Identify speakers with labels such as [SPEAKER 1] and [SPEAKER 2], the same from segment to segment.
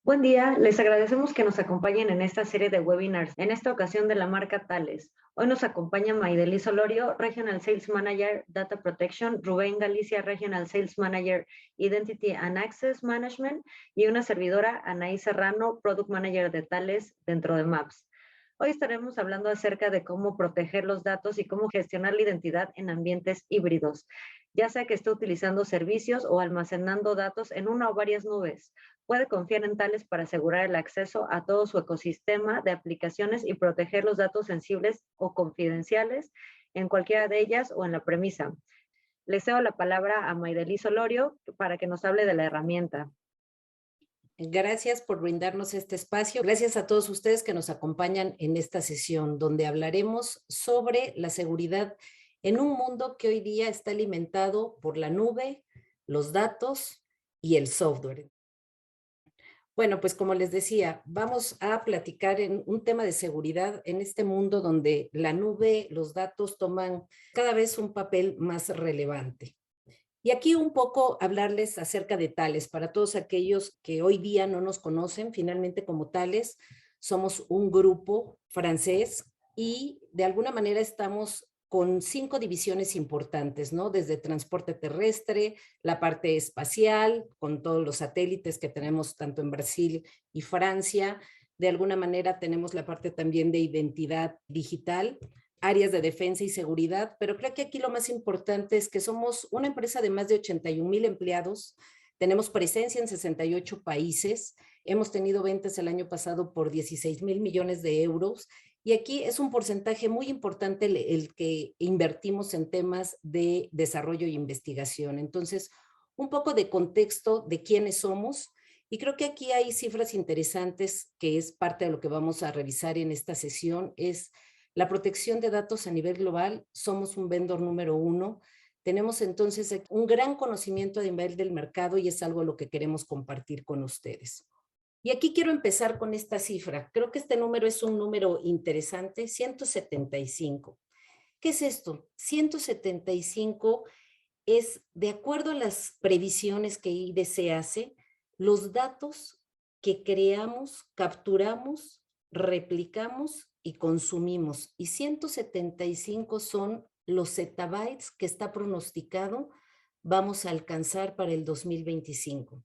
[SPEAKER 1] Buen día, les agradecemos que nos acompañen en esta serie de webinars, en esta ocasión de la marca Thales. Hoy nos acompaña Maidelis Olorio, Regional Sales Manager Data Protection, Rubén Galicia, Regional Sales Manager Identity and Access Management y una servidora, Anaí Serrano, Product Manager de Thales dentro de Maps. Hoy estaremos hablando acerca de cómo proteger los datos y cómo gestionar la identidad en ambientes híbridos, ya sea que esté utilizando servicios o almacenando datos en una o varias nubes. Puede confiar en Thales para asegurar el acceso a todo su ecosistema de aplicaciones y proteger los datos sensibles o confidenciales en cualquiera de ellas o en la premisa. Le cedo la palabra a Maidelis Olorio para que nos hable de la herramienta.
[SPEAKER 2] Gracias por brindarnos este espacio. Gracias a todos ustedes que nos acompañan en esta sesión, donde hablaremos sobre la seguridad en un mundo que hoy día está alimentado por la nube, los datos y el software. Bueno, pues como les decía, vamos a platicar en un tema de seguridad en este mundo donde la nube, los datos toman cada vez un papel más relevante. Y aquí un poco hablarles acerca de Thales, para todos aquellos que hoy día no nos conocen, finalmente como Thales, somos un grupo francés y de alguna manera estamos con 5 divisiones importantes, ¿no? Desde transporte terrestre, la parte espacial, con todos los satélites que tenemos tanto en Brasil y Francia. De alguna manera tenemos la parte también de identidad digital, áreas de defensa y seguridad, pero creo que aquí lo más importante es que somos una empresa de más de 81,000 empleados, tenemos presencia en 68 países, hemos tenido ventas el año pasado por 16,000 millones de euros y aquí es un porcentaje muy importante el que invertimos en temas de desarrollo e investigación. Entonces, un poco de contexto de quiénes somos y creo que aquí hay cifras interesantes que es parte de lo que vamos a revisar en esta sesión, es la protección de datos a nivel global. Somos un vendor número 1. Tenemos entonces un gran conocimiento a nivel del mercado y es algo lo que queremos compartir con ustedes. Y aquí quiero empezar con esta cifra. Creo que este número es un número interesante, 175. ¿Qué es esto? 175 es, de acuerdo a las previsiones que IDC hace, los datos que creamos, capturamos, replicamos y consumimos. Y 175 son los zettabytes que está pronosticado vamos a alcanzar para el 2025.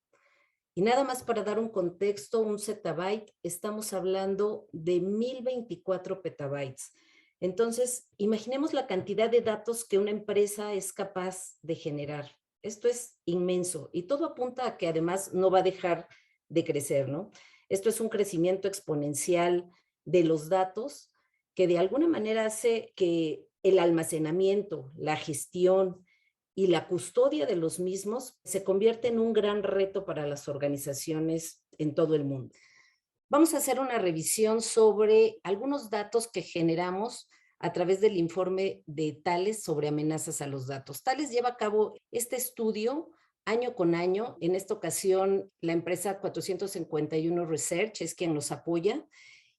[SPEAKER 2] Y nada más para dar un contexto, un zettabyte, estamos hablando de 1024 petabytes. Entonces, imaginemos la cantidad de datos que una empresa es capaz de generar. Esto es inmenso y todo apunta a que además no va a dejar de crecer, ¿no? Esto es un crecimiento exponencial de los datos que de alguna manera hace que el almacenamiento, la gestión y la custodia de los mismos se convierte en un gran reto para las organizaciones en todo el mundo. Vamos a hacer una revisión sobre algunos datos que generamos a través del informe de Thales sobre amenazas a los datos. Thales lleva a cabo este estudio año con año. En esta ocasión, la empresa 451 Research es quien nos apoya.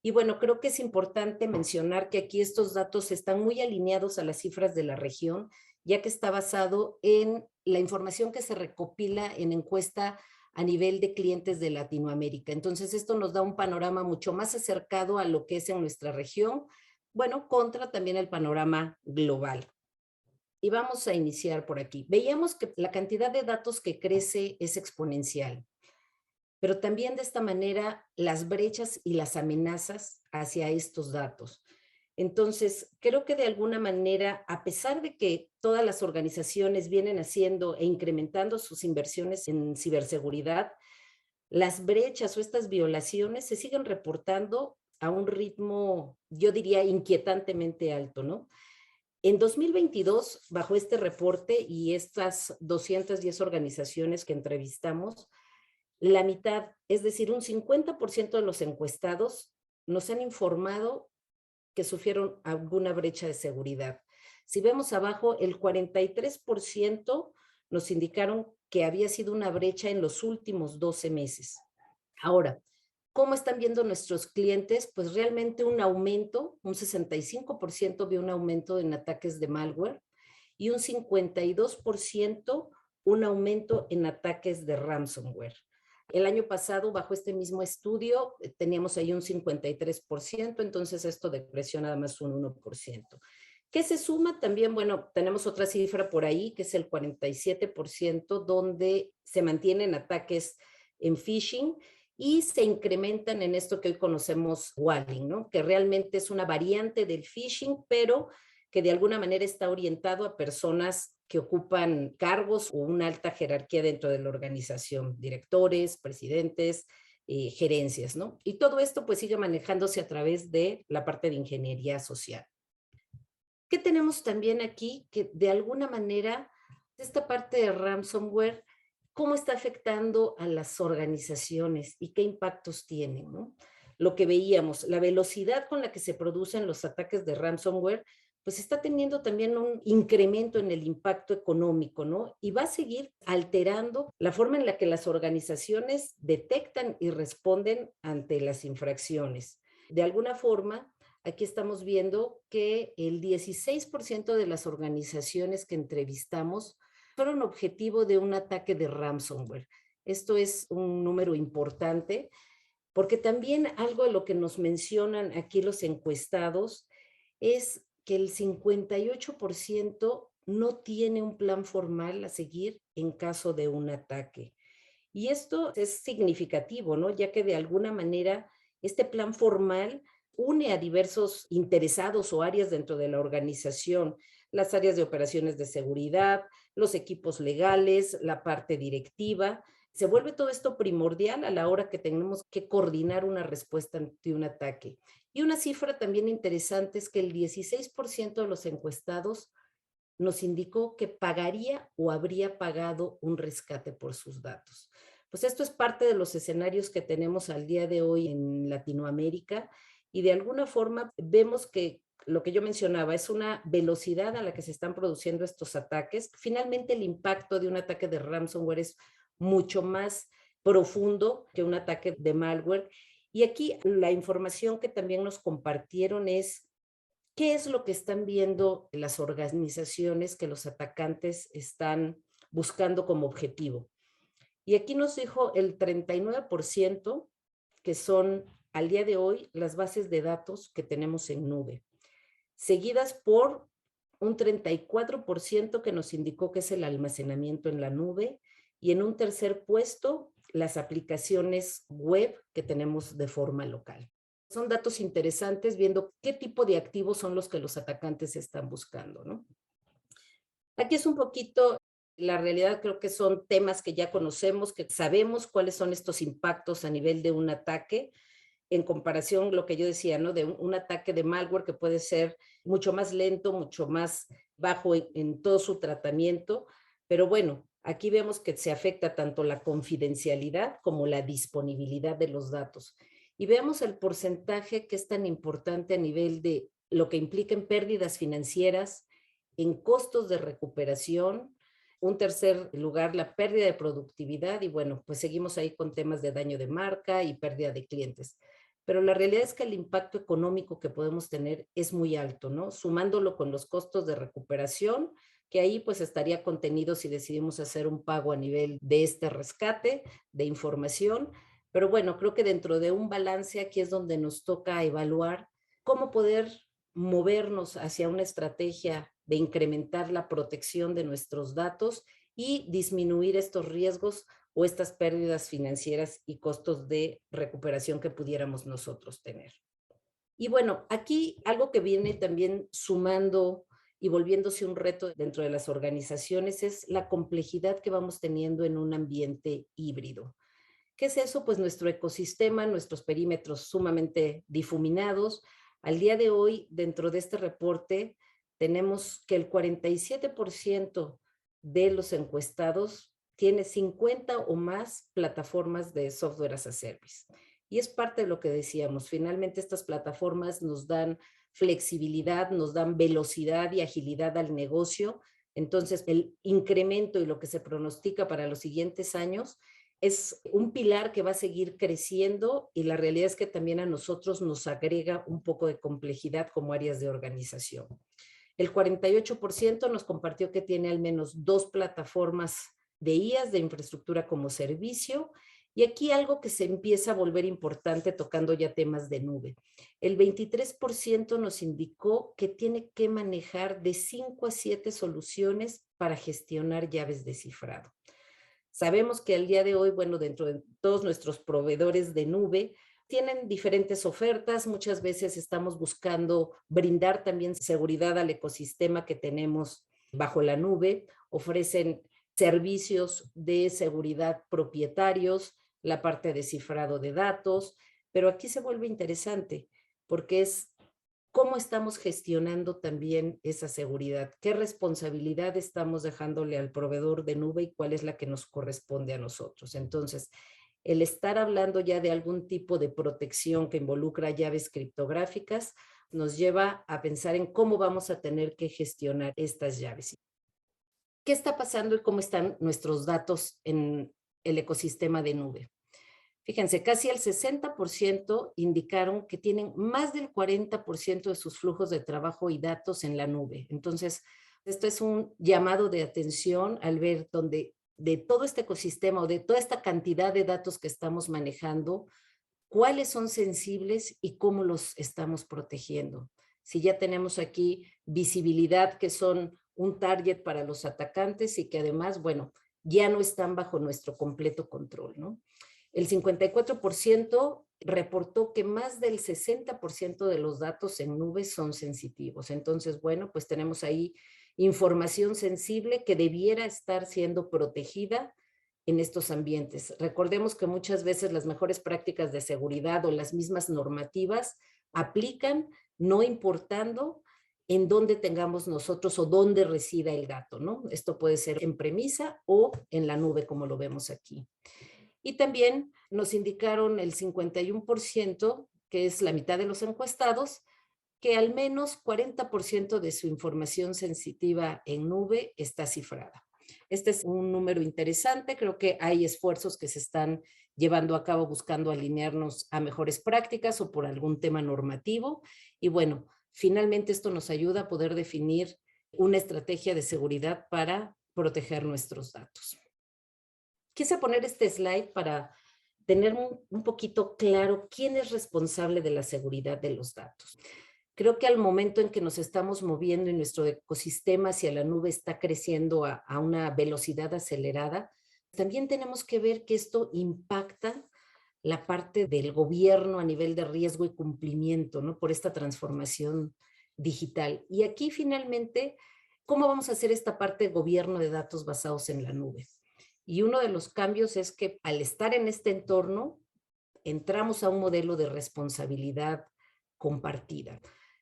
[SPEAKER 2] Y bueno, creo que es importante mencionar que aquí estos datos están muy alineados a las cifras de la región, ya que está basado en la información que se recopila en encuesta a nivel de clientes de Latinoamérica. Entonces, esto nos da un panorama mucho más acercado a lo que es en nuestra región, bueno, contra también el panorama global. Y vamos a iniciar por aquí. Veíamos que la cantidad de datos que crece es exponencial, pero también de esta manera las brechas y las amenazas hacia estos datos. Entonces, creo que de alguna manera, a pesar de que todas las organizaciones vienen haciendo e incrementando sus inversiones en ciberseguridad, las brechas o estas violaciones se siguen reportando a un ritmo, yo diría, inquietantemente alto, ¿no? En 2022, bajo este reporte y estas 210 organizaciones que entrevistamos, la mitad, es decir, un 50% de los encuestados nos han informado que sufrieron alguna brecha de seguridad. Si vemos abajo, el 43% nos indicaron que había sido una brecha en los últimos 12 meses. Ahora, ¿cómo están viendo nuestros clientes? Pues realmente un aumento, un 65% vio un aumento en ataques de malware y un 52% un aumento en ataques de ransomware. El año pasado, bajo este mismo estudio, teníamos ahí un 53%, entonces esto decreció nada más un 1%. ¿Qué se suma? También, bueno, tenemos otra cifra por ahí, que es el 47%, donde se mantienen ataques en phishing y se incrementan en esto que hoy conocemos walling, ¿no? Que realmente es una variante del phishing, pero que de alguna manera está orientado a personas que ocupan cargos o una alta jerarquía dentro de la organización, directores, presidentes, gerencias, ¿no? Y todo esto pues sigue manejándose a través de la parte de ingeniería social. ¿Qué tenemos también aquí? Que de alguna manera esta parte de ransomware, ¿cómo está afectando a las organizaciones y qué impactos tiene, ¿no? Lo que veíamos, la velocidad con la que se producen los ataques de ransomware, pues está teniendo también un incremento en el impacto económico, ¿no? Y va a seguir alterando la forma en la que las organizaciones detectan y responden ante las infracciones. De alguna forma, aquí estamos viendo que el 16% de las organizaciones que entrevistamos fueron objetivo de un ataque de ransomware. Esto es un número importante porque también algo de lo que nos mencionan aquí los encuestados es que el 58% no tiene un plan formal a seguir en caso de un ataque. Y esto es significativo, ¿no? Ya que de alguna manera este plan formal une a diversos interesados o áreas dentro de la organización, las áreas de operaciones de seguridad, los equipos legales, la parte directiva. Se vuelve todo esto primordial a la hora que tenemos que coordinar una respuesta ante un ataque. Y una cifra también interesante es que el 16% de los encuestados nos indicó que pagaría o habría pagado un rescate por sus datos. Pues esto es parte de los escenarios que tenemos al día de hoy en Latinoamérica y de alguna forma vemos que lo que yo mencionaba es una velocidad a la que se están produciendo estos ataques. Finalmente el impacto de un ataque de ransomware es mucho más profundo que un ataque de malware. Y aquí la información que también nos compartieron es ¿qué es lo que están viendo las organizaciones que los atacantes están buscando como objetivo? Y aquí nos dijo el 39% que son al día de hoy las bases de datos que tenemos en nube, seguidas por un 34% que nos indicó que es el almacenamiento en la nube y en un tercer puesto las aplicaciones web que tenemos de forma local. Son datos interesantes viendo qué tipo de activos son los que los atacantes están buscando, ¿no? Aquí es un poquito la realidad, creo que son temas que ya conocemos, que sabemos cuáles son estos impactos a nivel de un ataque, en comparación lo que yo decía, ¿no? De un ataque de malware que puede ser mucho más lento, mucho más bajo en todo su tratamiento, pero bueno, aquí vemos que se afecta tanto la confidencialidad como la disponibilidad de los datos. Y veamos el porcentaje que es tan importante a nivel de lo que implica en pérdidas financieras, en costos de recuperación, un tercer lugar, la pérdida de productividad y bueno, pues seguimos ahí con temas de daño de marca y pérdida de clientes. Pero la realidad es que el impacto económico que podemos tener es muy alto, ¿no? Sumándolo con los costos de recuperación, que ahí pues estaría contenido si decidimos hacer un pago a nivel de este rescate de información. Pero bueno, creo que dentro de un balance aquí es donde nos toca evaluar cómo poder movernos hacia una estrategia de incrementar la protección de nuestros datos y disminuir estos riesgos o estas pérdidas financieras y costos de recuperación que pudiéramos nosotros tener. Y bueno, aquí algo que viene también sumando y volviéndose un reto dentro de las organizaciones es la complejidad que vamos teniendo en un ambiente híbrido. ¿Qué es eso? Pues nuestro ecosistema, nuestros perímetros sumamente difuminados. Al día de hoy, dentro de este reporte, tenemos que el 47% de los encuestados tiene 50 o más plataformas de software as a service. Y es parte de lo que decíamos. Finalmente, estas plataformas nos dan flexibilidad, nos dan velocidad y agilidad al negocio. Entonces, el incremento y lo que se pronostica para los siguientes años es un pilar que va a seguir creciendo y la realidad es que también a nosotros nos agrega un poco de complejidad como áreas de organización. El 48% nos compartió que tiene al menos 2 plataformas de IaaS, de infraestructura como servicio, Y aquí algo que se empieza a volver importante tocando ya temas de nube. El 23% nos indicó que tiene que manejar de 5 a 7 soluciones para gestionar llaves de cifrado. Sabemos que al día de hoy, bueno, dentro de todos nuestros proveedores de nube, tienen diferentes ofertas. Muchas veces estamos buscando brindar también seguridad al ecosistema que tenemos bajo la nube. Ofrecen servicios de seguridad propietarios, la parte de cifrado de datos, pero aquí se vuelve interesante porque es cómo estamos gestionando también esa seguridad, qué responsabilidad estamos dejándole al proveedor de nube y cuál es la que nos corresponde a nosotros. Entonces, el estar hablando ya de algún tipo de protección que involucra llaves criptográficas nos lleva a pensar en cómo vamos a tener que gestionar estas llaves. ¿Qué está pasando y cómo están nuestros datos en el ecosistema de nube? Fíjense, casi el 60% indicaron que tienen más del 40% de sus flujos de trabajo y datos en la nube. Entonces, esto es un llamado de atención al ver donde de todo este ecosistema o de toda esta cantidad de datos que estamos manejando, cuáles son sensibles y cómo los estamos protegiendo. Si ya tenemos aquí visibilidad que son un target para los atacantes y que además, bueno, ya no están bajo nuestro completo control, ¿no? El 54% reportó que más del 60% de los datos en nube son sensitivos. Entonces, bueno, pues tenemos ahí información sensible que debiera estar siendo protegida en estos ambientes. Recordemos que muchas veces las mejores prácticas de seguridad o las mismas normativas aplican no importando en dónde tengamos nosotros o dónde resida el dato, ¿no? Esto puede ser en premisa o en la nube, como lo vemos aquí. Y también nos indicaron el 51%, que es la mitad de los encuestados, que al menos 40% de su información sensitiva en nube está cifrada. Este es un número interesante, creo que hay esfuerzos que se están llevando a cabo buscando alinearnos a mejores prácticas o por algún tema normativo. Y bueno, finalmente esto nos ayuda a poder definir una estrategia de seguridad para proteger nuestros datos. Quise poner este slide para tener un poquito claro quién es responsable de la seguridad de los datos. Creo que al momento en que nos estamos moviendo y nuestro ecosistema hacia la nube está creciendo a una velocidad acelerada, también tenemos que ver que esto impacta la parte del gobierno a nivel de riesgo y cumplimiento, ¿no? Por esta transformación digital. Y aquí finalmente, ¿cómo vamos a hacer esta parte de gobierno de datos basados en la nube? Y uno de los cambios es que al estar en este entorno, entramos a un modelo de responsabilidad compartida.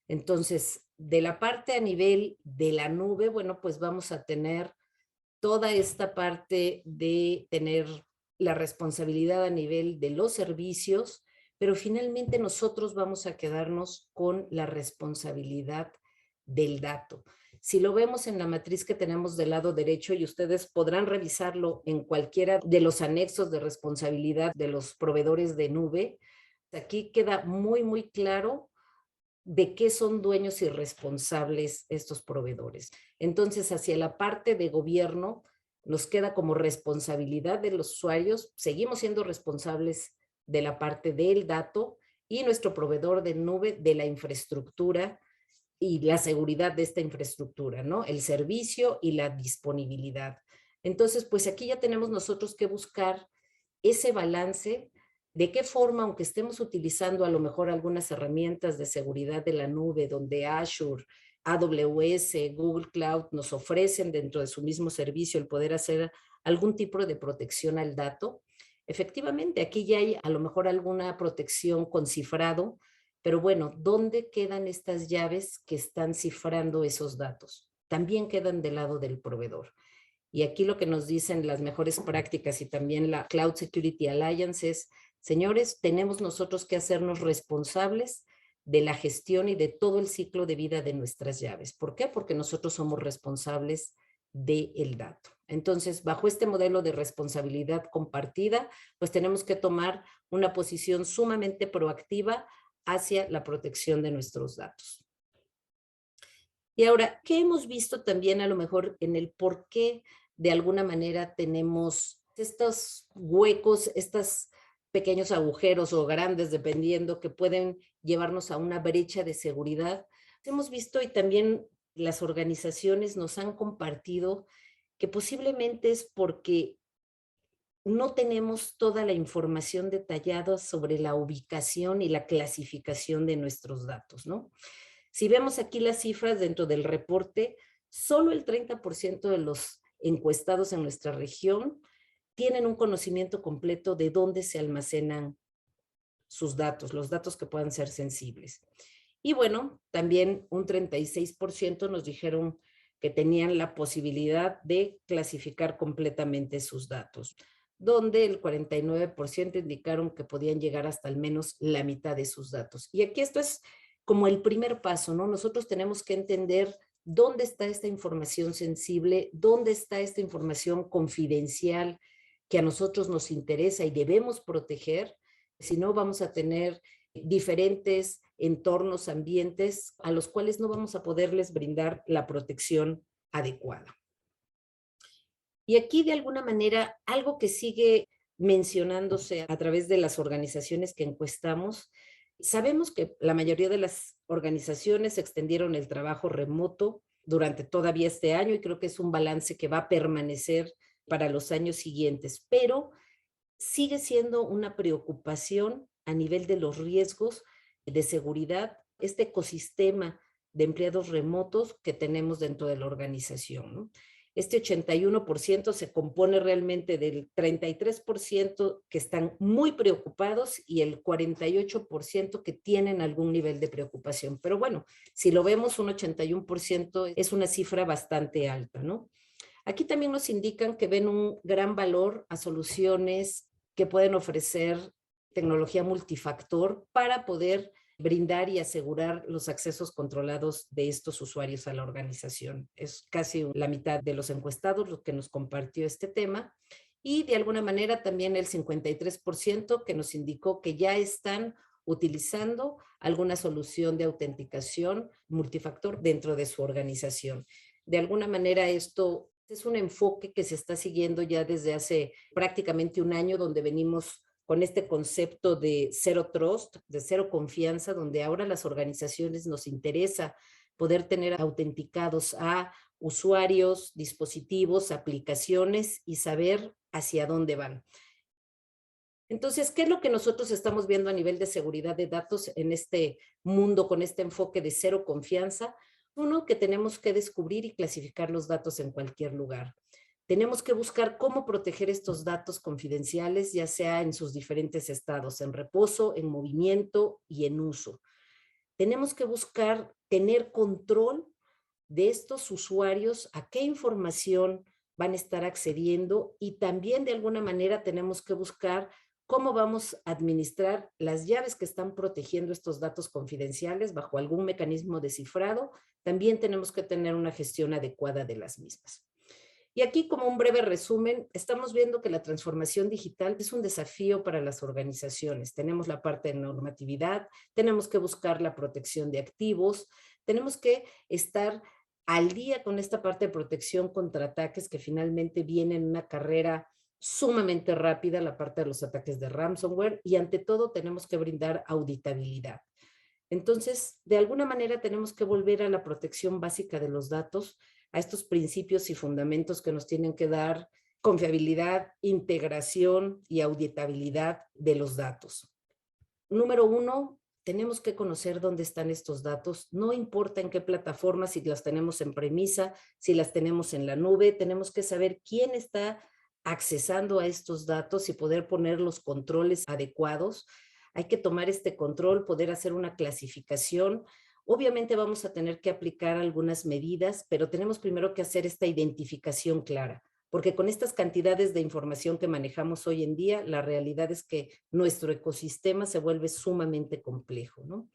[SPEAKER 2] Entonces, de la parte a nivel de la nube, bueno, pues vamos a tener toda esta parte de tener la responsabilidad a nivel de los servicios, pero finalmente nosotros vamos a quedarnos con la responsabilidad del dato. Si lo vemos en la matriz que tenemos del lado derecho, y ustedes podrán revisarlo en cualquiera de los anexos de responsabilidad de los proveedores de nube, aquí queda muy, muy claro de qué son dueños y responsables estos proveedores. Entonces, hacia la parte de gobierno, nos queda como responsabilidad de los usuarios, seguimos siendo responsables de la parte del dato y nuestro proveedor de nube de la infraestructura y la seguridad de esta infraestructura, ¿no? El servicio y la disponibilidad. Entonces, pues aquí ya tenemos nosotros que buscar ese balance. ¿De qué forma, aunque estemos utilizando a lo mejor algunas herramientas de seguridad de la nube, donde Azure, AWS, Google Cloud nos ofrecen dentro de su mismo servicio el poder hacer algún tipo de protección al dato? Efectivamente, aquí ya hay a lo mejor alguna protección con cifrado, pero bueno, ¿dónde quedan estas llaves que están cifrando esos datos? También quedan del lado del proveedor. Y aquí lo que nos dicen las mejores prácticas y también la Cloud Security Alliance es, señores, tenemos nosotros que hacernos responsables de la gestión y de todo el ciclo de vida de nuestras llaves. ¿Por qué? Porque nosotros somos responsables del dato. Entonces, bajo este modelo de responsabilidad compartida, pues tenemos que tomar una posición sumamente proactiva hacia la protección de nuestros datos. Y ahora, ¿qué hemos visto también a lo mejor en el por qué de alguna manera tenemos estos huecos, estos pequeños agujeros o grandes, dependiendo, que pueden llevarnos a una brecha de seguridad. Hemos visto y también las organizaciones nos han compartido que posiblemente es porque no tenemos toda la información detallada sobre la ubicación y la clasificación de nuestros datos, ¿no? Si vemos aquí las cifras dentro del reporte, solo el 30% de los encuestados en nuestra región tienen un conocimiento completo de dónde se almacenan sus datos, los datos que puedan ser sensibles. Y bueno, también un 36% nos dijeron que tenían la posibilidad de clasificar completamente sus datos, donde el 49% indicaron que podían llegar hasta al menos la mitad de sus datos. Y aquí esto es como el primer paso, ¿no? Nosotros tenemos que entender dónde está esta información sensible, dónde está esta información confidencial que a nosotros nos interesa y debemos proteger. Si no, vamos a tener diferentes entornos, ambientes a los cuales no vamos a poderles brindar la protección adecuada. Y aquí, de alguna manera, algo que sigue mencionándose a través de las organizaciones que encuestamos, sabemos que la mayoría de las organizaciones extendieron el trabajo remoto durante todavía este año y creo que es un balance que va a permanecer para los años siguientes, pero sigue siendo una preocupación a nivel de los riesgos de seguridad, este ecosistema de empleados remotos que tenemos dentro de la organización, ¿no? Este 81% se compone realmente del 33% que están muy preocupados y el 48% que tienen algún nivel de preocupación. Pero bueno, si lo vemos, un 81% es una cifra bastante alta, ¿no? Aquí también nos indican que ven un gran valor a soluciones que pueden ofrecer tecnología multifactor para poder brindar y asegurar los accesos controlados de estos usuarios a la organización. Es casi la mitad de los encuestados lo que nos compartió este tema y de alguna manera también el 53% que nos indicó que ya están utilizando alguna solución de autenticación multifactor dentro de su organización. De alguna manera esto es un enfoque que se está siguiendo ya desde hace prácticamente un año, donde venimos con este concepto de cero trust, de cero confianza, donde ahora las organizaciones nos interesa poder tener autenticados a usuarios, dispositivos, aplicaciones y saber hacia dónde van. Entonces, ¿qué es lo que nosotros estamos viendo a nivel de seguridad de datos en este mundo con este enfoque de cero confianza? Uno, que tenemos que descubrir y clasificar los datos en cualquier lugar. Tenemos que buscar cómo proteger estos datos confidenciales, ya sea en sus diferentes estados, en reposo, en movimiento y en uso. Tenemos que buscar tener control de estos usuarios, a qué información van a estar accediendo y también de alguna manera tenemos que buscar cómo vamos a administrar las llaves que están protegiendo estos datos confidenciales bajo algún mecanismo de cifrado. También tenemos que tener una gestión adecuada de las mismas. Y aquí, como un breve resumen, estamos viendo que la transformación digital es un desafío para las organizaciones. Tenemos la parte de normatividad, tenemos que buscar la protección de activos, tenemos que estar al día con esta parte de protección contra ataques que finalmente viene en una carrera sumamente rápida, la parte de los ataques de ransomware, y ante todo tenemos que brindar auditabilidad. Entonces, de alguna manera tenemos que volver a la protección básica de los datos, a estos principios y fundamentos que nos tienen que dar confiabilidad, integración y auditabilidad de los datos. Número uno, tenemos que conocer dónde están estos datos, no importa en qué plataforma, si las tenemos en premisa, si las tenemos en la nube, tenemos que saber quién está accesando a estos datos y poder poner los controles adecuados. Hay que tomar este control, poder hacer una clasificación. Obviamente vamos a tener que aplicar algunas medidas, pero tenemos primero que hacer esta identificación clara, porque con estas cantidades de información que manejamos hoy en día, la realidad es que nuestro ecosistema se vuelve sumamente complejo, ¿no?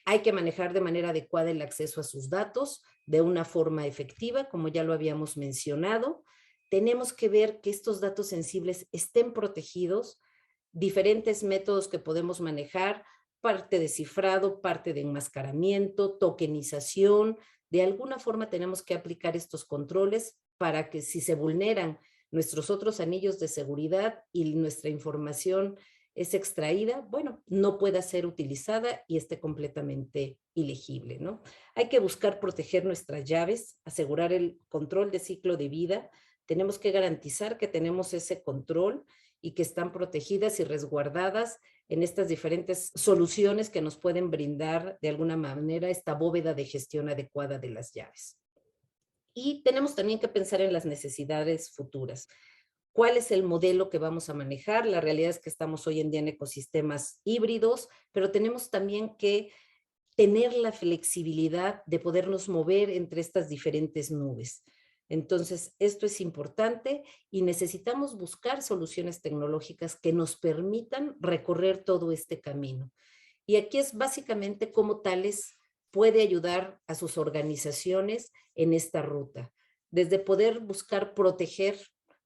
[SPEAKER 2] Hay que manejar de manera adecuada el acceso a sus datos de una forma efectiva, como ya lo habíamos mencionado. Tenemos que ver que estos datos sensibles estén protegidos, diferentes métodos que podemos manejar, parte de cifrado, parte de enmascaramiento, tokenización. De alguna forma tenemos que aplicar estos controles para que si se vulneran nuestros otros anillos de seguridad y nuestra información es extraída, bueno, no pueda ser utilizada y esté completamente ilegible, ¿no? Hay que buscar proteger nuestras llaves, asegurar el control de ciclo de vida. Tenemos que garantizar que tenemos ese control y que están protegidas y resguardadas en estas diferentes soluciones que nos pueden brindar de alguna manera esta bóveda de gestión adecuada de las llaves. Y tenemos también que pensar en las necesidades futuras. ¿Cuál es el modelo que vamos a manejar? La realidad es que estamos hoy en día en ecosistemas híbridos, pero tenemos también que tener la flexibilidad de podernos mover entre estas diferentes nubes. Entonces, esto es importante y necesitamos buscar soluciones tecnológicas que nos permitan recorrer todo este camino. Y aquí es básicamente cómo Thales puede ayudar a sus organizaciones en esta ruta, desde poder buscar proteger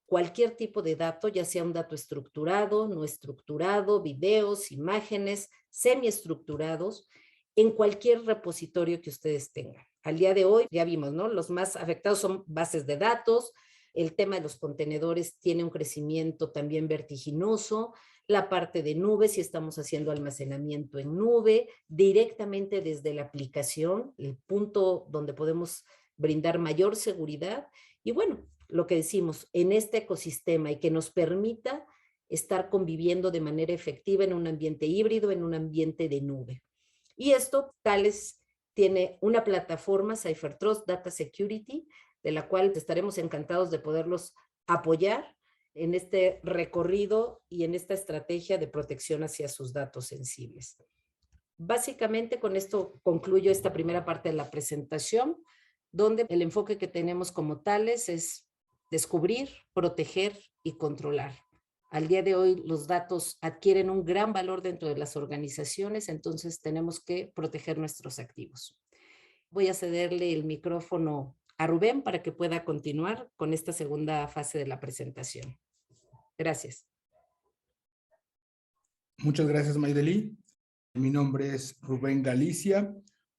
[SPEAKER 2] cualquier tipo de dato, ya sea un dato estructurado, no estructurado, videos, imágenes, semiestructurados, en cualquier repositorio que ustedes tengan. Al día de hoy, ya vimos, ¿no? Los más afectados son bases de datos, el tema de los contenedores tiene un crecimiento también vertiginoso, la parte de nube, si estamos haciendo almacenamiento en nube, directamente desde la aplicación, el punto donde podemos brindar mayor seguridad y bueno, lo que decimos, en este ecosistema y que nos permita estar conviviendo de manera efectiva en un ambiente híbrido, en un ambiente de nube. Y esto, Thales tiene una plataforma, CipherTrust Data Security, de la cual estaremos encantados de poderlos apoyar en este recorrido y en esta estrategia de protección hacia sus datos sensibles. Básicamente con esto concluyo esta primera parte de la presentación, donde el enfoque que tenemos como Thales es descubrir, proteger y controlar. Al día de hoy los datos adquieren un gran valor dentro de las organizaciones, entonces tenemos que proteger nuestros activos. Voy a cederle el micrófono a Rubén para que pueda continuar con esta segunda fase de la presentación. Gracias.
[SPEAKER 3] Muchas gracias, Maideli. Mi nombre es Rubén Galicia.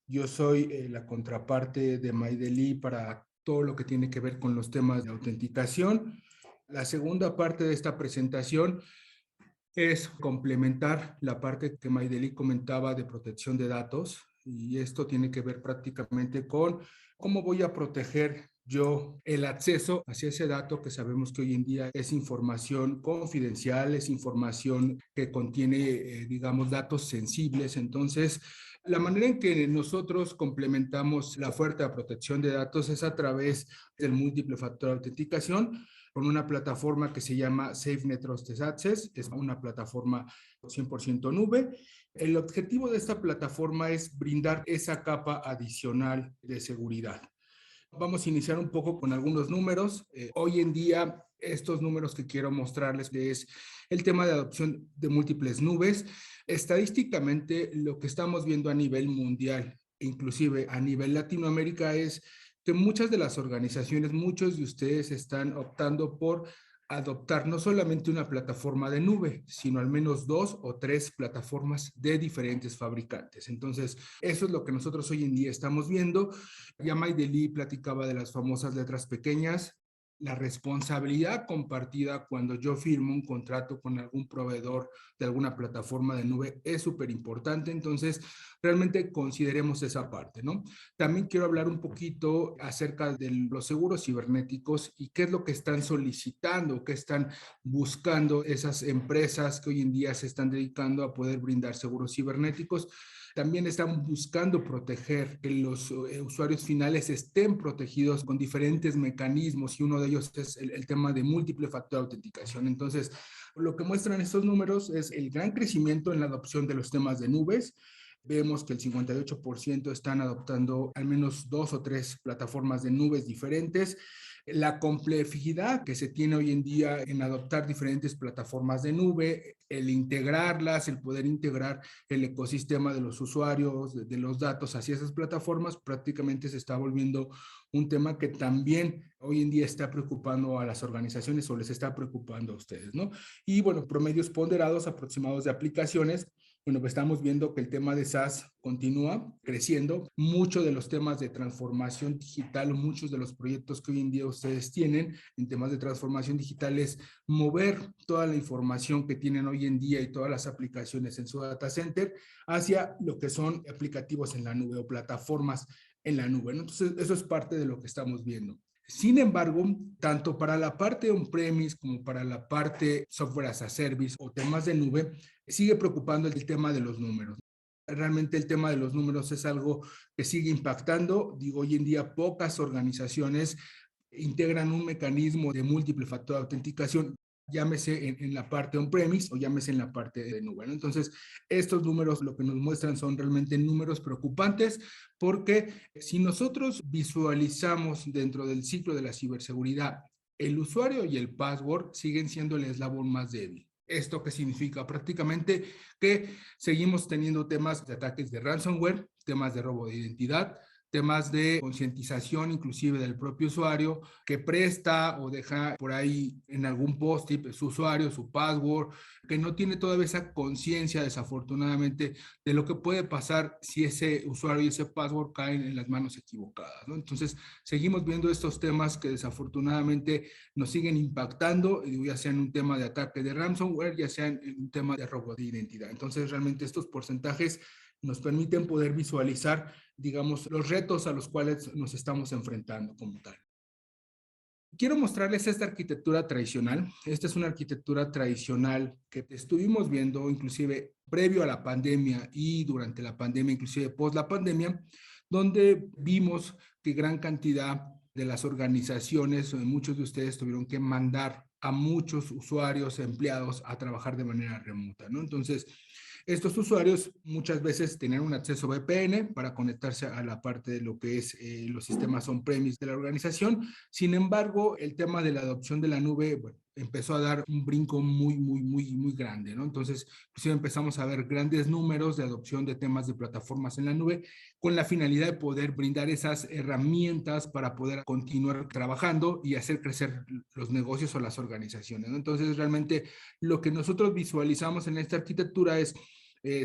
[SPEAKER 3] Yo soy la contraparte de Maideli para todo lo que tiene que ver con los temas de autenticación. La segunda parte de esta presentación es complementar la parte que Maideli comentaba de protección de datos, y esto tiene que ver prácticamente con cómo voy a proteger yo el acceso hacia ese dato que sabemos que hoy en día es información confidencial, es información que contiene, digamos, datos sensibles. Entonces, la manera en que nosotros complementamos la oferta de protección de datos es a través del múltiple factor de autenticación, con una plataforma que se llama SafeNet Trusted Access, es una plataforma 100% nube. El objetivo de esta plataforma es brindar esa capa adicional de seguridad. Vamos a iniciar un poco con algunos números. Hoy en día, estos números que quiero mostrarles es el tema de adopción de múltiples nubes. Estadísticamente, lo que estamos viendo a nivel mundial, inclusive a nivel Latinoamérica, es que muchas de las organizaciones, muchos de ustedes están optando por adoptar no solamente una plataforma de nube, sino al menos 2 o 3 plataformas de diferentes fabricantes. Entonces, eso es lo que nosotros hoy en día estamos viendo. Ya Maideli platicaba de las famosas letras pequeñas. La responsabilidad compartida cuando yo firmo un contrato con algún proveedor de alguna plataforma de nube es súper importante. Entonces, realmente consideremos esa parte, ¿no? También quiero hablar un poquito acerca de los seguros cibernéticos y qué es lo que están solicitando, qué están buscando esas empresas que hoy en día se están dedicando a poder brindar seguros cibernéticos. También están buscando proteger que los usuarios finales estén protegidos con diferentes mecanismos, y uno de ellos es el tema de múltiple factor de autenticación. Entonces, lo que muestran estos números es el gran crecimiento en la adopción de los temas de nubes. Vemos que el 58% están adoptando al menos 2 o 3 plataformas de nubes diferentes. La complejidad que se tiene hoy en día en adoptar diferentes plataformas de nube, el integrarlas, el poder integrar el ecosistema de los usuarios, de los datos hacia esas plataformas, prácticamente se está volviendo un tema que también hoy en día está preocupando a las organizaciones, o les está preocupando a ustedes, ¿no? Y bueno, promedios ponderados aproximados de aplicaciones Bueno, pues estamos viendo que el tema de SaaS continúa creciendo. Muchos de los temas de transformación digital, muchos de los proyectos que hoy en día ustedes tienen en temas de transformación digital es mover toda la información que tienen hoy en día y todas las aplicaciones en su data center hacia lo que son aplicativos en la nube o plataformas en la nube, ¿no? Entonces, eso es parte de lo que estamos viendo. Sin embargo, tanto para la parte on-premise como para la parte software as a service o temas de nube, sigue preocupando el tema de los números. Realmente el tema de los números es algo que sigue impactando. Digo, hoy en día pocas organizaciones integran un mecanismo de múltiple factor de autenticación, llámese en la parte on-premise o llámese en la parte de nube, ¿no? Entonces, estos números lo que nos muestran son realmente números preocupantes porque si nosotros visualizamos dentro del ciclo de la ciberseguridad, el usuario y el password siguen siendo el eslabón más débil. ¿Esto qué significa? Prácticamente que seguimos teniendo temas de ataques de ransomware, temas de robo de identidad, temas de concientización inclusive del propio usuario que presta o deja por ahí en algún post-it su usuario, su password, que no tiene todavía esa conciencia desafortunadamente de lo que puede pasar si ese usuario y ese password caen en las manos equivocadas, ¿no? Entonces, seguimos viendo estos temas que desafortunadamente nos siguen impactando, ya sea en un tema de ataque de ransomware, ya sea en un tema de robo de identidad. Entonces, realmente estos porcentajes nos permiten poder visualizar, digamos, los retos a los cuales nos estamos enfrentando como tal. Quiero mostrarles esta arquitectura tradicional. Esta es una arquitectura tradicional que estuvimos viendo inclusive previo a la pandemia y durante la pandemia, inclusive post la pandemia, donde vimos que gran cantidad de las organizaciones, muchos de ustedes tuvieron que mandar a muchos usuarios, empleados a trabajar de manera remota, ¿no? Entonces, estos usuarios muchas veces tenían un acceso VPN para conectarse a la parte de lo que es los sistemas on-premise de la organización. Sin embargo, el tema de la adopción de la nube, bueno, empezó a dar un brinco muy grande, ¿no? Entonces, inclusive empezamos a ver grandes números de adopción de temas de plataformas en la nube con la finalidad de poder brindar esas herramientas para poder continuar trabajando y hacer crecer los negocios o las organizaciones, ¿no? Entonces, realmente lo que nosotros visualizamos en esta arquitectura es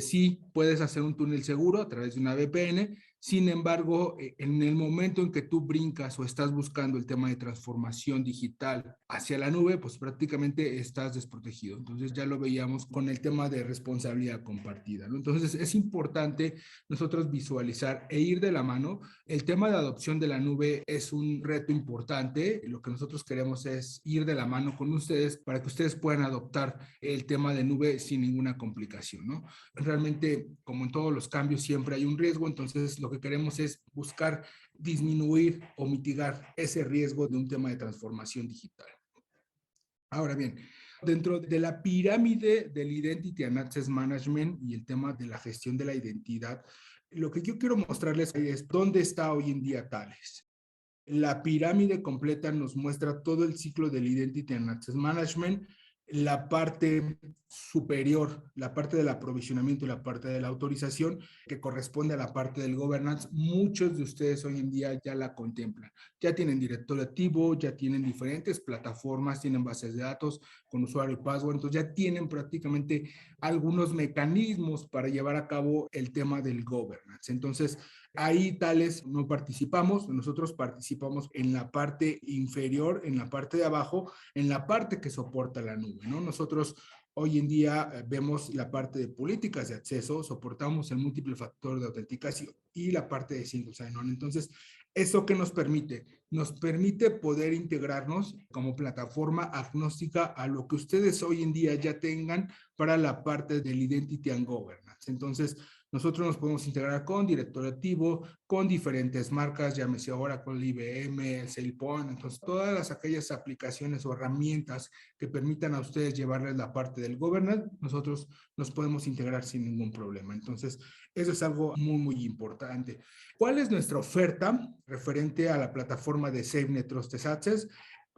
[SPEAKER 3] sí puedes hacer un túnel seguro a través de una VPN, sin embargo, en el momento en que tú brincas o estás buscando el tema de transformación digital hacia la nube, pues prácticamente estás desprotegido. Entonces ya lo veíamos con el tema de responsabilidad compartida, ¿no? Entonces es importante nosotros visualizar e ir de la mano. El tema de adopción de la nube es un reto importante. Lo que nosotros queremos es ir de la mano con ustedes para que ustedes puedan adoptar el tema de nube sin ninguna complicación, ¿no? Realmente, como en todos los cambios, siempre hay un riesgo, entonces lo que queremos es buscar disminuir o mitigar ese riesgo de un tema de transformación digital. Ahora bien, dentro de la pirámide del Identity and Access Management y el tema de la gestión de la identidad, lo que yo quiero mostrarles es dónde está hoy en día Thales. La pirámide completa nos muestra todo el ciclo del Identity and Access Management, la parte superior, la parte del aprovisionamiento y la parte de la autorización, que corresponde a la parte del governance. Muchos de ustedes hoy en día ya la contemplan. Ya tienen directorio activo, ya tienen diferentes plataformas, tienen bases de datos con usuario y password, entonces ya tienen prácticamente algunos mecanismos para llevar a cabo el tema del governance. Entonces, ahí Thales no participamos, nosotros participamos en la parte inferior, en la parte de abajo, en la parte que soporta la nube, ¿no? Nosotros hoy en día vemos la parte de políticas de acceso, soportamos el múltiple factor de autenticación y la parte de single sign-on. Entonces, ¿eso qué nos permite? Nos permite poder integrarnos como plataforma agnóstica a lo que ustedes hoy en día ya tengan para la parte del Identity and Governance. Entonces, nosotros nos podemos integrar con directorio activo, con diferentes marcas, llámese Oracle, IBM, SailPoint, entonces todas aquellas aplicaciones o herramientas que permitan a ustedes llevarles la parte del governance, nosotros nos podemos integrar sin ningún problema. Entonces, eso es algo muy importante. ¿Cuál es nuestra oferta referente a la plataforma de SafeNet Trusted Access?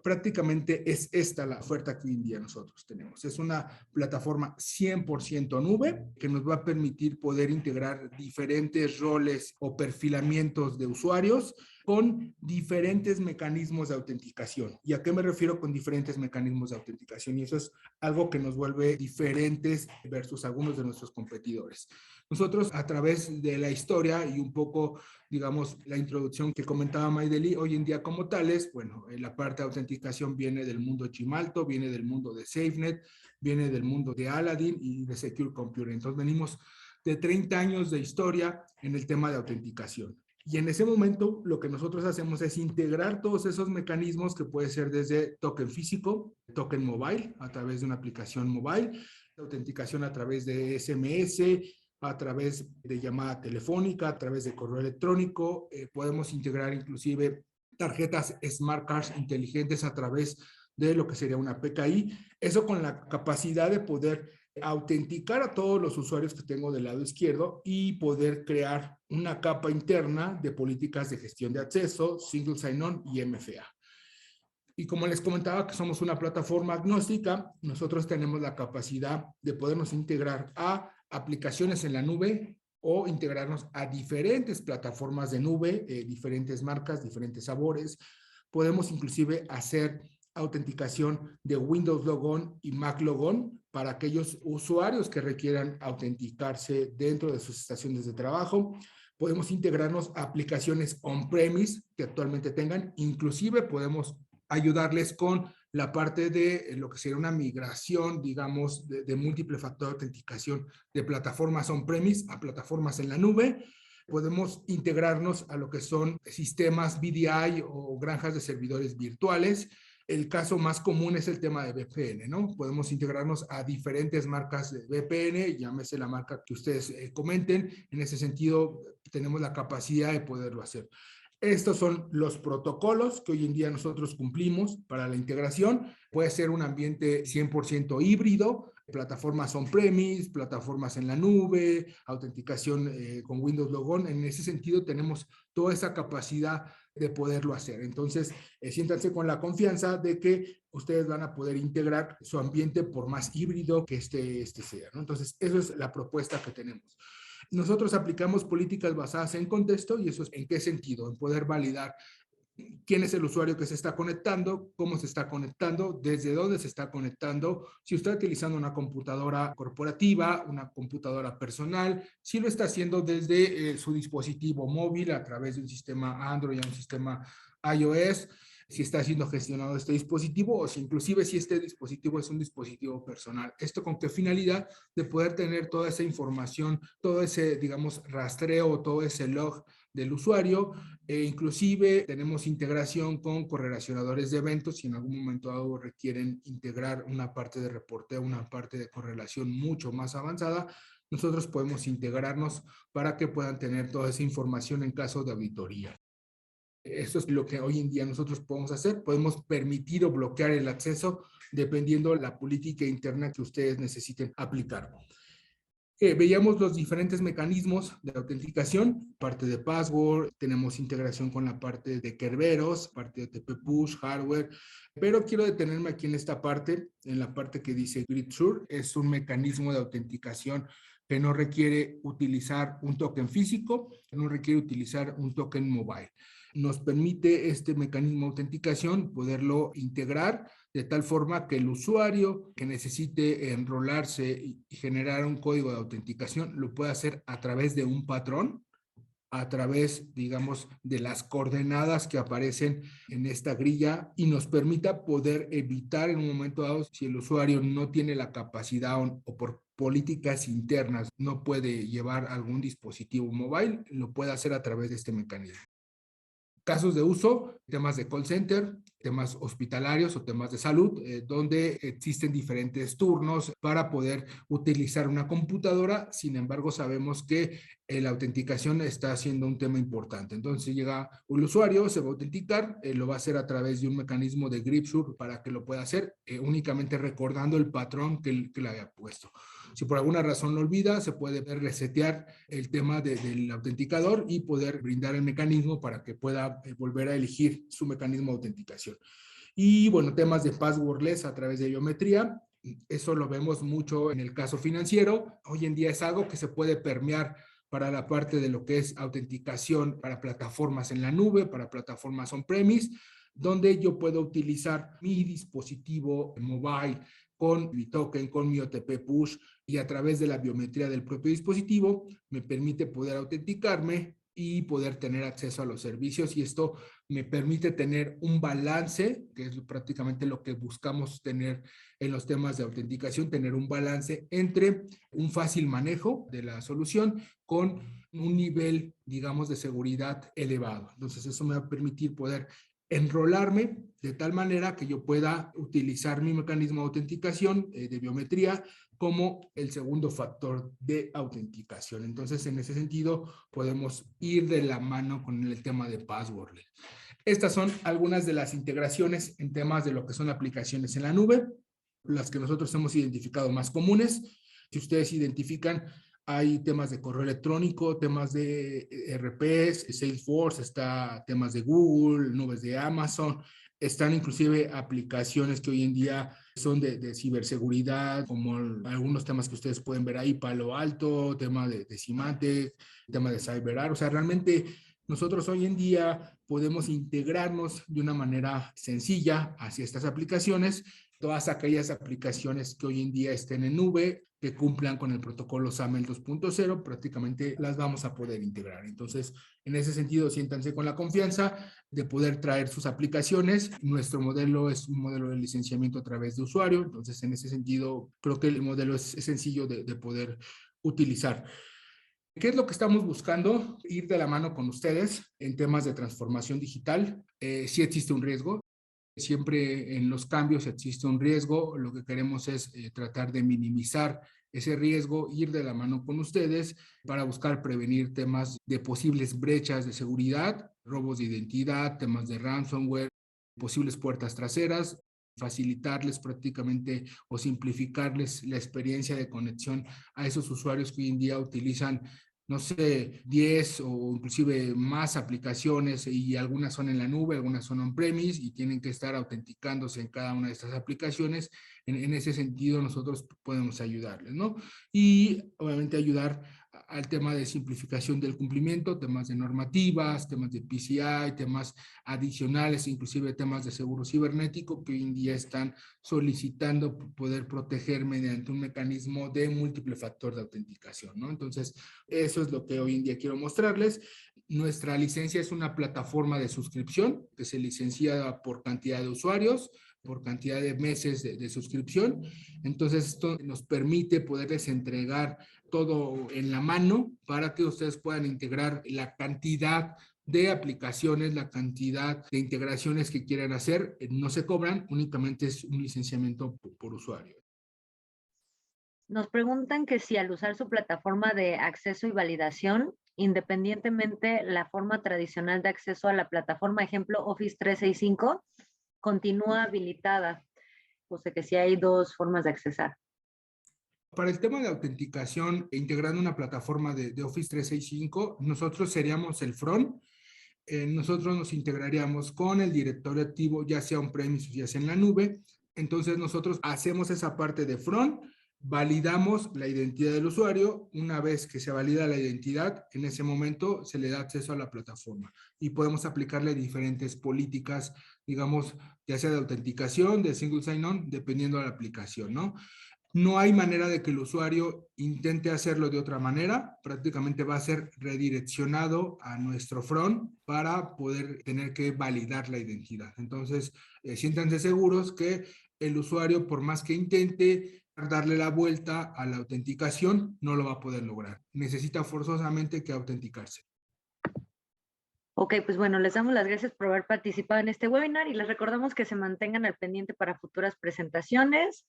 [SPEAKER 3] Prácticamente es esta la oferta que hoy en día nosotros tenemos. Es una plataforma 100% nube que nos va a permitir poder integrar diferentes roles o perfilamientos de usuarios con diferentes mecanismos de autenticación. ¿Y a qué me refiero con diferentes mecanismos de autenticación? Y eso es algo que nos vuelve diferentes versus algunos de nuestros competidores. Nosotros, a través de la historia y un poco, digamos, la introducción que comentaba Maideli, hoy en día como tales, bueno, la parte de autenticación viene del mundo Chimalto, viene del mundo de SafeNet, viene del mundo de Aladdin y de Secure Computer. Entonces venimos de 30 años de historia en el tema de autenticación. Y en ese momento lo que nosotros hacemos es integrar todos esos mecanismos que puede ser desde token físico, token mobile, a través de una aplicación mobile, autenticación a través de SMS, a través de llamada telefónica, a través de correo electrónico, podemos integrar inclusive tarjetas Smart Cards inteligentes a través de lo que sería una PKI, eso con la capacidad de poder autenticar a todos los usuarios que tengo del lado izquierdo y poder crear una capa interna de políticas de gestión de acceso, single sign-on y MFA. Y como les comentaba que somos una plataforma agnóstica, nosotros tenemos la capacidad de podernos integrar a aplicaciones en la nube o integrarnos a diferentes plataformas de nube, diferentes marcas, diferentes sabores. Podemos inclusive hacer autenticación de Windows Logon y Mac Logon para aquellos usuarios que requieran autenticarse dentro de sus estaciones de trabajo. Podemos integrarnos a aplicaciones on-premise que actualmente tengan. Inclusive podemos ayudarles con la parte de lo que sería una migración, digamos, de múltiple factor de autenticación de plataformas on-premise a plataformas en la nube. Podemos integrarnos a lo que son sistemas VDI o granjas de servidores virtuales. El caso más común es el tema de VPN, ¿no? Podemos integrarnos a diferentes marcas de VPN, llámese la marca que ustedes comenten. En ese sentido, tenemos la capacidad de poderlo hacer. Estos son los protocolos que hoy en día nosotros cumplimos para la integración. Puede ser un ambiente 100% híbrido, plataformas on-premise, plataformas en la nube, autenticación con Windows Logon. En ese sentido tenemos toda esa capacidad de poderlo hacer. Entonces, siéntanse con la confianza de que ustedes van a poder integrar su ambiente por más híbrido que este sea, ¿no? Entonces, eso es la propuesta que tenemos. Nosotros aplicamos políticas basadas en contexto y eso es en qué sentido, en poder validar quién es el usuario que se está conectando, cómo se está conectando, desde dónde se está conectando, si está utilizando una computadora corporativa, una computadora personal, si lo está haciendo desde su dispositivo móvil a través de un sistema Android o un sistema iOS, si está siendo gestionado este dispositivo o si inclusive si este dispositivo es un dispositivo personal. ¿Esto con qué finalidad? De poder tener toda esa información, todo ese, digamos, rastreo, todo ese log del usuario. Inclusive tenemos integración con correlacionadores de eventos si en algún momento dado requieren integrar una parte de reporteo, una parte de correlación mucho más avanzada. Nosotros podemos integrarnos para que puedan tener toda esa información en caso de auditoría. Eso es lo que hoy en día nosotros podemos hacer. Podemos permitir o bloquear el acceso dependiendo de la política interna que ustedes necesiten aplicar. Veíamos los diferentes mecanismos de autenticación, parte de password, tenemos integración con la parte de Kerberos, parte de TP Push, hardware, pero quiero detenerme aquí en esta parte, en la parte que dice GridSure, es un mecanismo de autenticación que no requiere utilizar un token físico, no requiere utilizar un token mobile. Nos permite este mecanismo de autenticación poderlo integrar de tal forma que el usuario que necesite enrolarse y generar un código de autenticación lo pueda hacer a través de un patrón, a través, digamos, de las coordenadas que aparecen en esta grilla y nos permita poder evitar en un momento dado, si el usuario no tiene la capacidad o por políticas internas no puede llevar algún dispositivo mobile, lo puede hacer a través de este mecanismo. Casos de uso, temas de call center, temas hospitalarios o temas de salud, donde existen diferentes turnos para poder utilizar una computadora. Sin embargo, sabemos que la autenticación está siendo un tema importante. Entonces llega un usuario, se va a autenticar, lo va a hacer a través de un mecanismo de GridSure para que lo pueda hacer únicamente recordando el patrón que le había puesto. Si por alguna razón lo olvida, se puede resetear el tema del autenticador y poder brindar el mecanismo para que pueda volver a elegir su mecanismo de autenticación. Y bueno, temas de passwordless a través de biometría, eso lo vemos mucho en el caso financiero. Hoy en día es algo que se puede permear para la parte de lo que es autenticación para plataformas en la nube, para plataformas on-premise, donde yo puedo utilizar mi dispositivo mobile con mi token, con mi OTP push, y a través de la biometría del propio dispositivo me permite poder autenticarme y poder tener acceso a los servicios, y esto me permite tener un balance, que es prácticamente lo que buscamos tener en los temas de autenticación, tener un balance entre un fácil manejo de la solución con un nivel, digamos, de seguridad elevado. Entonces eso me va a permitir poder enrolarme de tal manera que yo pueda utilizar mi mecanismo de autenticación de biometría como el segundo factor de autenticación. Entonces, en ese sentido, podemos ir de la mano con el tema de passwordless. Estas son algunas de las integraciones en temas de lo que son aplicaciones en la nube, las que nosotros hemos identificado más comunes. Si ustedes identifican, hay temas de correo electrónico, temas de ERPs, Salesforce, está temas de Google, nubes de Amazon, están inclusive aplicaciones que hoy en día son de ciberseguridad, como algunos temas que ustedes pueden ver ahí, Palo Alto, tema de Symantec, tema de CyberArk. O sea, realmente nosotros hoy en día podemos integrarnos de una manera sencilla hacia estas aplicaciones. Todas aquellas aplicaciones que hoy en día estén en nube, que cumplan con el protocolo SAML 2.0, prácticamente las vamos a poder integrar. Entonces, en ese sentido, siéntanse con la confianza de poder traer sus aplicaciones. Nuestro modelo es un modelo de licenciamiento a través de usuario, entonces en ese sentido creo que el modelo es sencillo de poder utilizar. ¿Qué es lo que estamos buscando? Ir de la mano con ustedes en temas de transformación digital. Sí existe un riesgo. Siempre en los cambios existe un riesgo. Lo que queremos es tratar de minimizar ese riesgo, ir de la mano con ustedes para buscar prevenir temas de posibles brechas de seguridad, robos de identidad, temas de ransomware, posibles puertas traseras, facilitarles prácticamente o simplificarles la experiencia de conexión a esos usuarios que hoy en día utilizan, no sé, 10 o inclusive más aplicaciones, y algunas son en la nube, algunas son on-premise y tienen que estar autenticándose en cada una de estas aplicaciones. En ese sentido nosotros podemos ayudarles, ¿no? Y obviamente ayudar al tema de simplificación del cumplimiento, temas de normativas, temas de PCI, temas adicionales, inclusive temas de seguro cibernético que hoy en día están solicitando poder proteger mediante un mecanismo de múltiple factor de autenticación, ¿no? Entonces, eso es lo que hoy en día quiero mostrarles. Nuestra licencia es una plataforma de suscripción que se licencia por cantidad de usuarios, por cantidad de meses de suscripción. Entonces, esto nos permite poderles entregar todo en la mano para que ustedes puedan integrar la cantidad de aplicaciones, la cantidad de integraciones que quieran hacer. No se cobran, únicamente es un licenciamiento por usuario.
[SPEAKER 1] Nos preguntan que si al usar su plataforma de acceso y validación, independientemente la forma tradicional de acceso a la plataforma, ejemplo Office 365, continúa habilitada. O sea que sí hay dos formas de accesar.
[SPEAKER 3] Para el tema de autenticación, integrando una plataforma de Office 365, nosotros seríamos el front. Nosotros nos integraríamos con el directorio activo, ya sea on-premise o ya sea en la nube. Entonces nosotros hacemos esa parte de front, validamos la identidad del usuario. Una vez que se valida la identidad, en ese momento se le da acceso a la plataforma y podemos aplicarle diferentes políticas, digamos, ya sea de autenticación, de single sign-on, dependiendo de la aplicación, ¿no? No hay manera de que el usuario intente hacerlo de otra manera. Prácticamente va a ser redireccionado a nuestro front para poder tener que validar la identidad. Entonces, siéntanse seguros que el usuario, por más que intente darle la vuelta a la autenticación, no lo va a poder lograr. Necesita forzosamente que autenticarse.
[SPEAKER 1] Ok, pues bueno, les damos las gracias por haber participado en este webinar y les recordamos que se mantengan al pendiente para futuras presentaciones.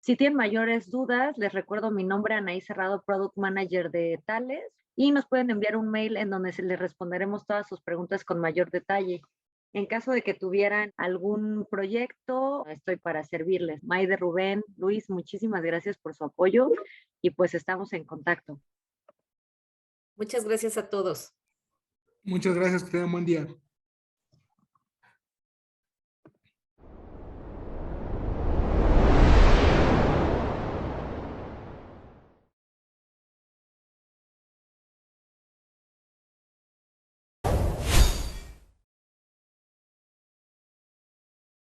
[SPEAKER 1] Si tienen mayores dudas, les recuerdo mi nombre, Anaí Cerrado, Product Manager de Thales, y nos pueden enviar un mail en donde les responderemos todas sus preguntas con mayor detalle. En caso de que tuvieran algún proyecto, estoy para servirles. Maide, Rubén, Luis, muchísimas gracias por su apoyo y pues estamos en contacto.
[SPEAKER 2] Muchas gracias a todos.
[SPEAKER 3] Muchas gracias, que tengan buen día.